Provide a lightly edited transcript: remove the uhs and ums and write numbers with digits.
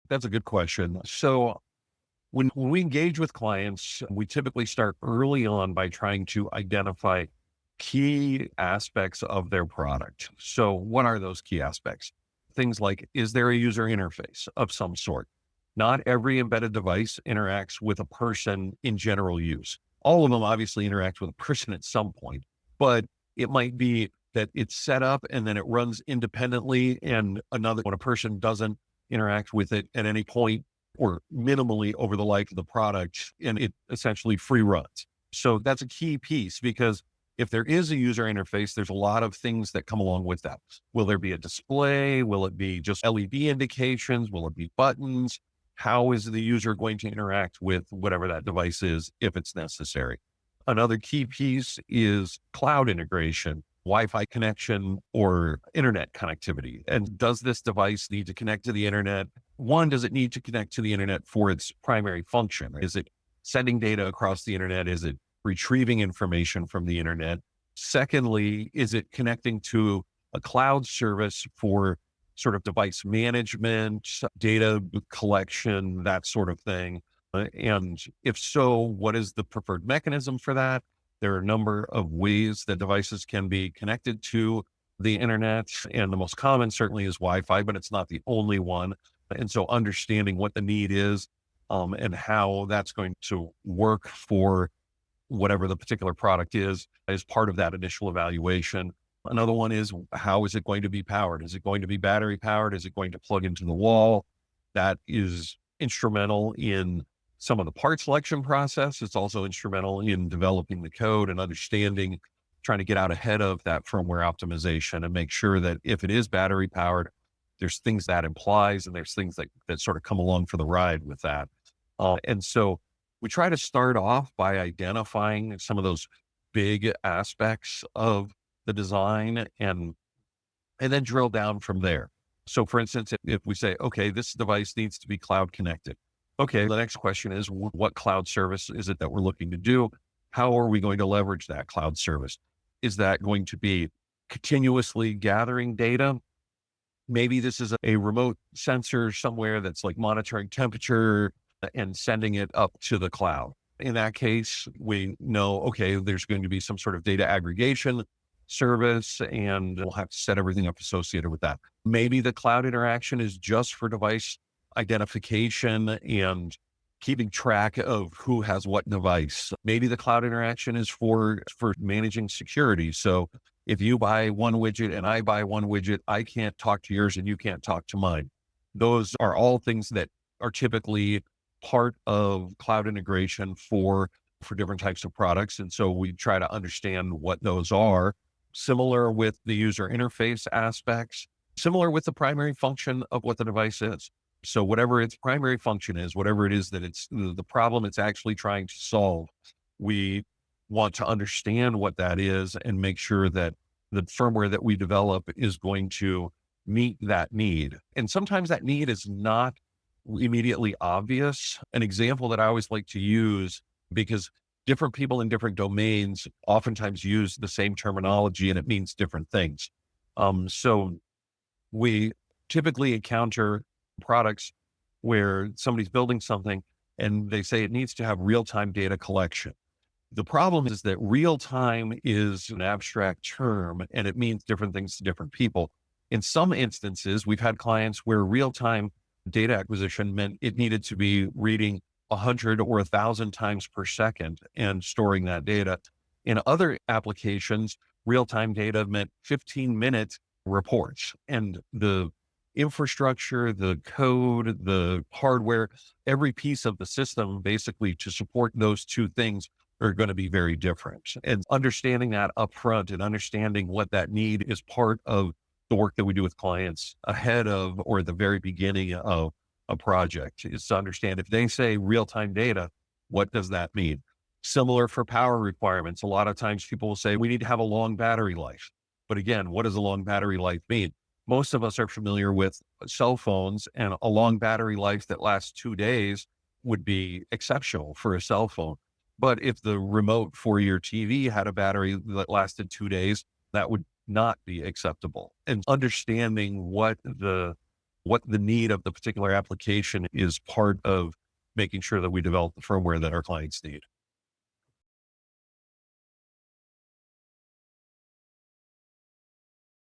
That's a good question. So when we engage with clients, we typically start early on by trying to identify key aspects of their product. So what are those key aspects? Things like, is there a user interface of some sort? Not every embedded device interacts with a person in general use. All of them obviously interact with a person at some point, but it might be that it's set up and then it runs independently and another when a person doesn't interact with it at any point or minimally over the life of the product, and it essentially free runs. So that's a key piece because if there is a user interface, there's a lot of things that come along with that. Will there be a display? Will it be just LED indications? Will it be buttons? How is the user going to interact with whatever that device is if it's necessary? Another key piece is cloud integration, Wi-Fi connection or internet connectivity. And does this device need to connect to the internet? One, does it need to connect to the internet for its primary function? Is it sending data across the internet? Is it retrieving information from the internet? Secondly, is it connecting to a cloud service for sort of device management, data collection, that sort of thing? And if so, what is the preferred mechanism for that? There are a number of ways that devices can be connected to the internet. And the most common certainly is Wi-Fi, but it's not the only one. And so understanding what the need is and how that's going to work for whatever the particular product is part of that initial evaluation. Another one is how is it going to be powered? Is it going to be battery powered? Is it going to plug into the wall? That is instrumental in some of the part selection process. It's also instrumental in developing the code and understanding, trying to get out ahead of that firmware optimization and make sure that if it is battery powered, there's things that implies and there's things that sort of come along for the ride with that. And so we try to start off by identifying some of those big aspects of the design and then drill down from there. So for instance, if we say, okay, this device needs to be cloud connected. Okay, the next question is what cloud service is it that we're looking to do? How are we going to leverage that cloud service? Is that going to be continuously gathering data? Maybe this is a remote sensor somewhere that's like monitoring temperature and sending it up to the cloud. In that case, we know, okay, there's going to be some sort of data aggregation service and we'll have to set everything up associated with that. Maybe the cloud interaction is just for device identification and keeping track of who has what device. Maybe the cloud interaction is for managing security. So if you buy one widget and I buy one widget, I can't talk to yours and you can't talk to mine. Those are all things that are typically part of cloud integration for different types of products. And so we try to understand what those are. Similar with the user interface aspects, similar with the primary function of what the device is. So whatever its primary function is, whatever it is that it's the problem it's actually trying to solve, we want to understand what that is and make sure that the firmware that we develop is going to meet that need. And sometimes that need is not immediately obvious. An example that I always like to use, because different people in different domains oftentimes use the same terminology and it means different things. So we typically encounter products where somebody's building something and they say it needs to have real-time data collection. The problem is that real-time is an abstract term and it means different things to different people. In some instances, we've had clients where real-time data acquisition meant it needed to be reading 100 or 1,000 times per second and storing that data. In other applications, real-time data meant 15-minute reports, and the infrastructure, the code, the hardware, every piece of the system basically to support those two things are going to be very different. And understanding that upfront and understanding what that need is part of the work that we do with clients ahead of or at the very beginning of a project is to understand if they say real-time data, what does that mean? Similar for power requirements. A lot of times people will say we need to have a long battery life. But again, what does a long battery life mean? Most of us are familiar with cell phones, and a long battery life that lasts 2 days would be exceptional for a cell phone. But if the remote for your TV had a battery that lasted 2 days, that would not be acceptable. And understanding what the what the need of the particular application is part of making sure that we develop the firmware that our clients need.